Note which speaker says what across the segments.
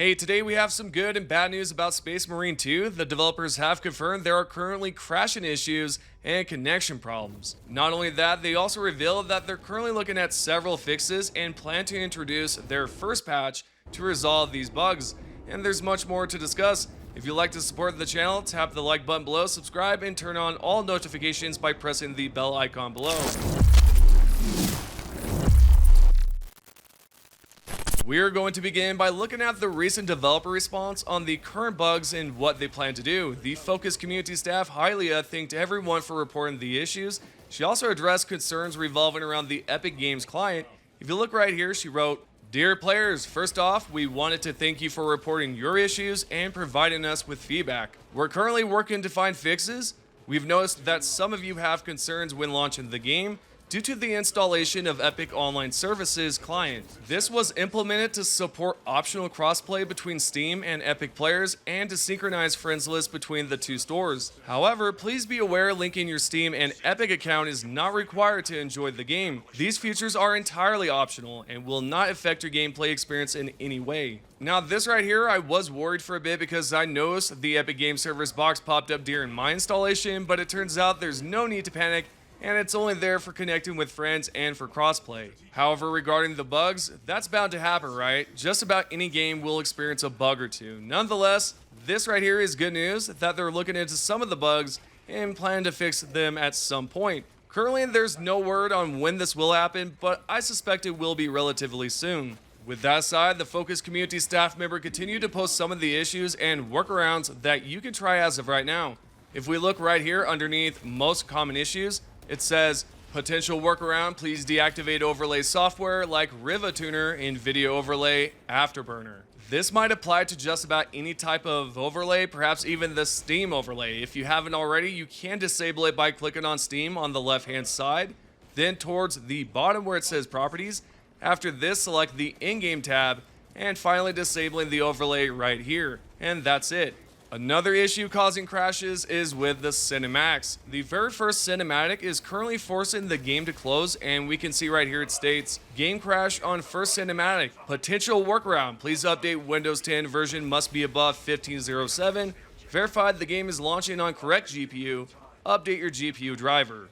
Speaker 1: Hey, today we have some good and bad news about Space Marine 2. The developers have confirmed there are currently crashing issues and connection problems. Not only that, they also revealed that they're currently looking at several fixes and plan to introduce their first patch to resolve these bugs. And there's much more to discuss. If you'd like to support the channel, tap the like button below, subscribe, and turn on all notifications by pressing the bell icon below. We're going to begin by looking at the recent developer response on the current bugs and what they plan to do. The Focus community staff Hylia thanked everyone for reporting the issues. She also addressed concerns revolving around the Epic Games client. If you look right here, she wrote, "Dear players, first off, we wanted to thank you for reporting your issues and providing us with feedback. We're currently working to find fixes. We've noticed that some of you have concerns when launching the game due to the installation of Epic Online Services client. This was implemented to support optional crossplay between Steam and Epic players and to synchronize friends lists between the two stores. However, please be aware linking your Steam and Epic account is not required to enjoy the game. These features are entirely optional and will not affect your gameplay experience in any way." Now this right here, I was worried for a bit because I noticed the Epic Game Servers box popped up during my installation, but it turns out there's no need to panic, and it's only there for connecting with friends and for crossplay. However, regarding the bugs, that's bound to happen, right? Just about any game will experience a bug or two. Nonetheless, this right here is good news that they're looking into some of the bugs and plan to fix them at some point. Currently, there's no word on when this will happen, but I suspect it will be relatively soon. With that aside, the Focus community staff member continued to post some of the issues and workarounds that you can try as of right now. If we look right here underneath most common issues, it says, potential workaround, please deactivate overlay software like Riva Tuner in Video Overlay Afterburner. This might apply to just about any type of overlay, perhaps even the Steam overlay. If you haven't already, you can disable it by clicking on Steam on the left-hand side. Then towards the bottom where it says Properties, after this, select the In-Game tab, and finally disabling the overlay right here. And that's it. Another issue causing crashes is with the cinematics. The very first cinematic is currently forcing the game to close, and we can see right here it states, game crash on first cinematic. Potential workaround, please update Windows 10 version must be above 15.07. Verified the game is launching on correct GPU. Update your GPU driver.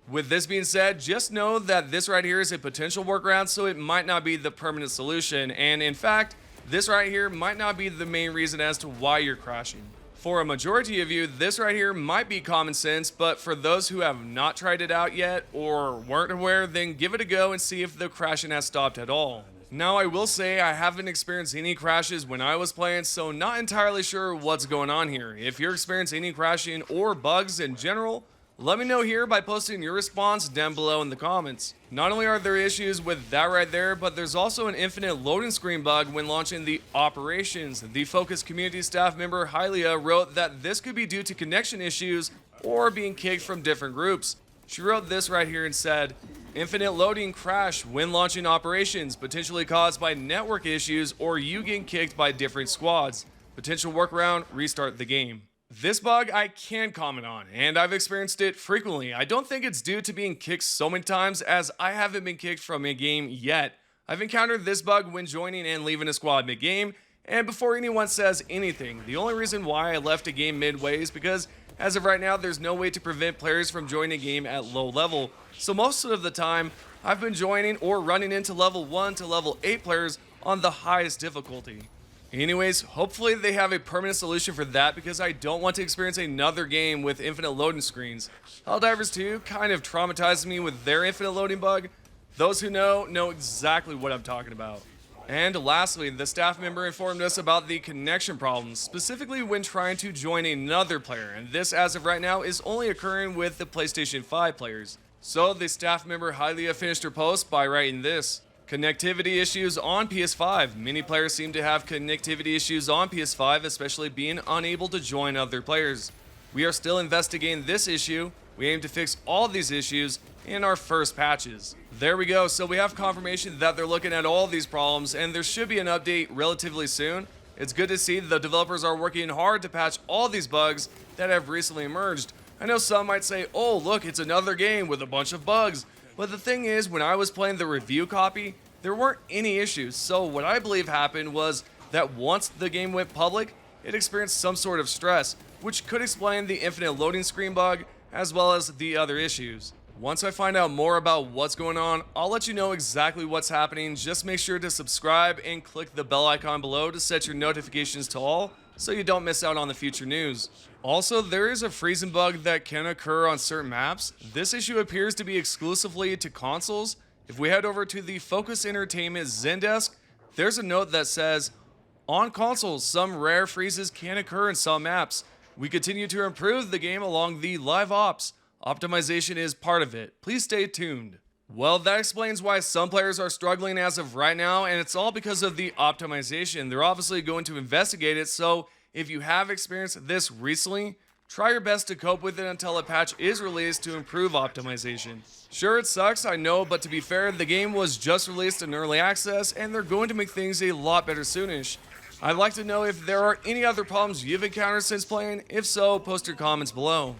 Speaker 1: With this being said, just know that this right here is a potential workaround, so it might not be the permanent solution, and in fact, this right here might not be the main reason as to why you're crashing. For a majority of you, this right here might be common sense, but for those who have not tried it out yet or weren't aware, then give it a go and see if the crashing has stopped at all. Now I will say I haven't experienced any crashes when I was playing, so not entirely sure what's going on here. If you're experiencing any crashing or bugs in general, let me know here by posting your response down below in the comments. Not only are there issues with that right there, but there's also an infinite loading screen bug when launching the operations. The Focus community staff member Hylia wrote that this could be due to connection issues or being kicked from different groups. She wrote this right here and said, infinite loading crash when launching operations, potentially caused by network issues or you getting kicked by different squads. Potential workaround, restart the game. This bug I can comment on, and I've experienced it frequently. I don't think it's due to being kicked so many times, as I haven't been kicked from a game yet. I've encountered this bug when joining and leaving a squad mid-game, and before anyone says anything, the only reason why I left a game midway is because, as of right now, there's no way to prevent players from joining a game at low level. So most of the time, I've been joining or running into level 1 to level 8 players on the highest difficulty. Anyways, hopefully they have a permanent solution for that because I don't want to experience another game with infinite loading screens. Helldivers 2 kind of traumatized me with their infinite loading bug. Those who know exactly what I'm talking about. And lastly, the staff member informed us about the connection problems, specifically when trying to join another player, and this as of right now is only occurring with the PlayStation 5 players. So the staff member Hylia finished her post by writing this. Connectivity issues on PS5. Many players seem to have connectivity issues on PS5, especially being unable to join other players. We are still investigating this issue. We aim to fix all these issues in our first patches. There we go. So we have confirmation that they're looking at all these problems, and there should be an update relatively soon. It's good to see the developers are working hard to patch all these bugs that have recently emerged. I know some might say, oh look, it's another game with a bunch of bugs. But the thing is, when I was playing the review copy, there weren't any issues. So what I believe happened was that once the game went public, it experienced some sort of stress, which could explain the infinite loading screen bug as well as the other issues. Once I find out more about what's going on, I'll let you know exactly what's happening. Just make sure to subscribe and click the bell icon below to set your notifications to all so you don't miss out on the future news. Also, there is a freezing bug that can occur on certain maps. This issue appears to be exclusively to consoles. If we head over to the Focus Entertainment Zendesk, there's a note that says, on consoles, some rare freezes can occur in some maps. We continue to improve the game along the live ops. Optimization is part of it. Please stay tuned. Well, that explains why some players are struggling as of right now, and it's all because of the optimization. They're obviously going to investigate it, so if you have experienced this recently, try your best to cope with it until a patch is released to improve optimization. Sure, it sucks, I know, but to be fair, the game was just released in early access, and they're going to make things a lot better soonish. I'd like to know if there are any other problems you've encountered since playing. If so, post your comments below.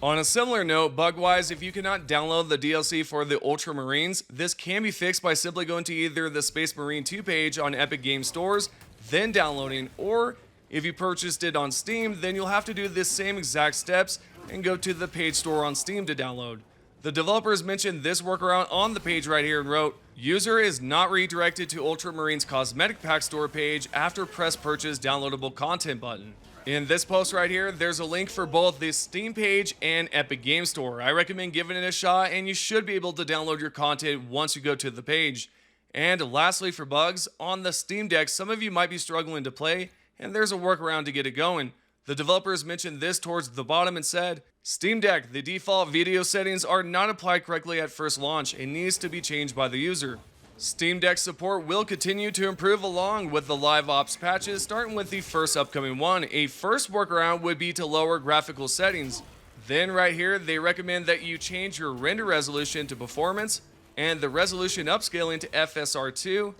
Speaker 1: On a similar note, bug-wise, if you cannot download the DLC for the Ultramarines, this can be fixed by simply going to either the Space Marine 2 page on Epic Games Stores, then downloading, or if you purchased it on Steam, then you'll have to do the same exact steps and go to the page store on Steam to download. The developers mentioned this workaround on the page right here and wrote, user is not redirected to Ultramarines Cosmetic Pack store page after press purchase downloadable content button. In this post right here, there's a link for both the Steam page and Epic Games Store. I recommend giving it a shot, and you should be able to download your content once you go to the page. And lastly, for bugs, on the Steam Deck, some of you might be struggling to play, and there's a workaround to get it going. The developers mentioned this towards the bottom and said, Steam Deck, the default video settings are not applied correctly at first launch and needs to be changed by the user. Steam Deck support will continue to improve along with the live ops patches, starting with the first upcoming one. A first workaround would be to lower graphical settings. Then right here, they recommend that you change your render resolution to performance and the resolution upscaling to FSR2,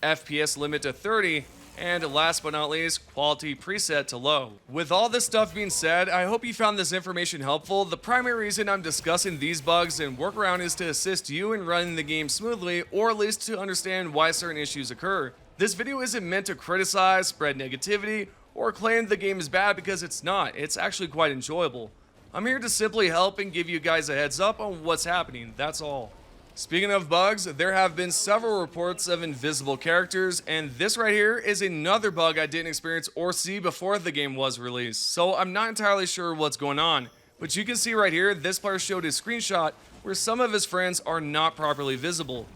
Speaker 1: FPS limit to 30, and last but not least, quality preset to low. With all this stuff being said, I hope you found this information helpful. The primary reason I'm discussing these bugs and workaround is to assist you in running the game smoothly, or at least to understand why certain issues occur. This video isn't meant to criticize, spread negativity, or claim the game is bad because it's not. It's actually quite enjoyable. I'm here to simply help and give you guys a heads up on what's happening, that's all. Speaking of bugs, there have been several reports of invisible characters, and this right here is another bug I didn't experience or see before the game was released, so I'm not entirely sure what's going on. But you can see right here, this player showed a screenshot where some of his friends are not properly visible.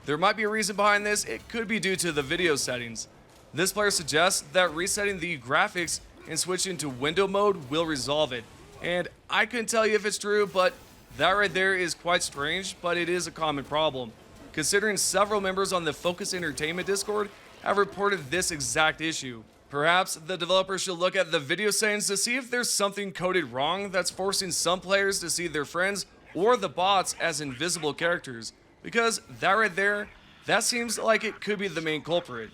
Speaker 1: There might be a reason behind this, it could be due to the video settings. This player suggests that resetting the graphics and switching to window mode will resolve it, and I couldn't tell you if it's true, but that right there is quite strange, but it is a common problem, considering several members on the Focus Entertainment Discord have reported this exact issue. Perhaps the developers should look at the video settings to see if there's something coded wrong that's forcing some players to see their friends or the bots as invisible characters, because that right there, that seems like it could be the main culprit.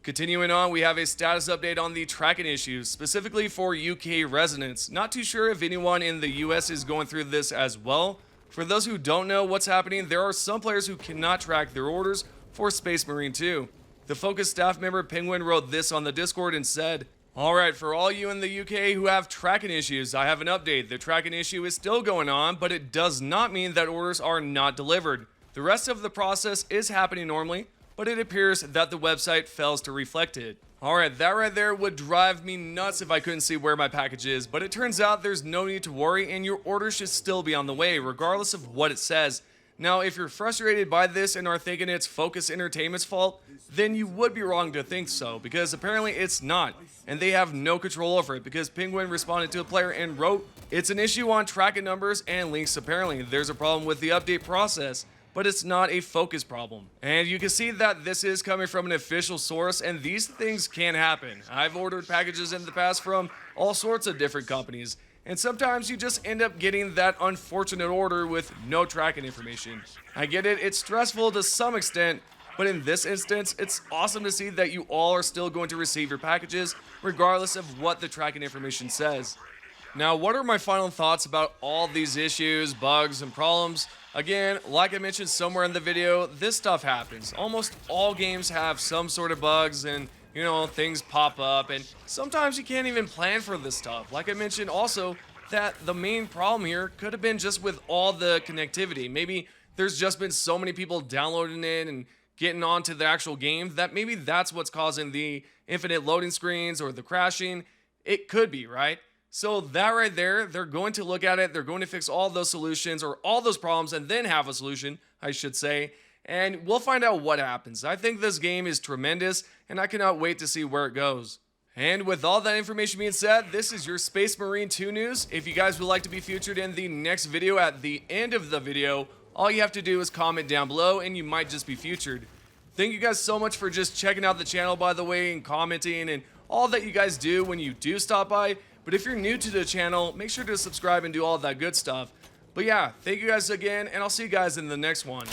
Speaker 1: Continuing on, we have a status update on the tracking issues, specifically for UK residents. Not too sure if anyone in the US is going through this as well. For those who don't know what's happening, there are some players who cannot track their orders for Space Marine 2. The Focus staff member Penguin wrote this on the Discord and said, alright, for all you in the UK who have tracking issues, I have an update. The tracking issue is still going on, but it does not mean that orders are not delivered. The rest of the process is happening normally, but it appears that the website fails to reflect it. Alright, that right there would drive me nuts if I couldn't see where my package is, but it turns out there's no need to worry and your order should still be on the way, regardless of what it says. Now, if you're frustrated by this and are thinking it's Focus Entertainment's fault, then you would be wrong to think so, because apparently it's not, and they have no control over it, because Penguin responded to a player and wrote, it's an issue on tracking numbers and links apparently. There's a problem with the update process, but it's not a Focus problem. And you can see that this is coming from an official source, and these things can happen. I've ordered packages in the past from all sorts of different companies, and sometimes you just end up getting that unfortunate order with no tracking information. I get it, it's stressful to some extent, but in this instance, it's awesome to see that you all are still going to receive your packages, regardless of what the tracking information says. Now, what are my final thoughts about all these issues, bugs, and problems? Again, like I mentioned somewhere in the video, this stuff happens. Almost all games have some sort of bugs, and you know, things pop up, and sometimes you can't even plan for this stuff. Like I mentioned also, that the main problem here could have been just with all the connectivity. Maybe there's just been so many people downloading it and getting onto the actual game that maybe that's what's causing the infinite loading screens or the crashing. It could be, right? So that right there, they're going to look at it, they're going to fix all those solutions or all those problems and then have a solution, I should say. And we'll find out what happens. I think this game is tremendous and I cannot wait to see where it goes. And with all that information being said, this is your Space Marine 2 news. If you guys would like to be featured in the next video at the end of the video, all you have to do is comment down below and you might just be featured. Thank you guys so much for just checking out the channel, by the way, and commenting and all that you guys do when you do stop by. But if you're new to the channel, make sure to subscribe and do all that good stuff. But yeah, thank you guys again, and I'll see you guys in the next one.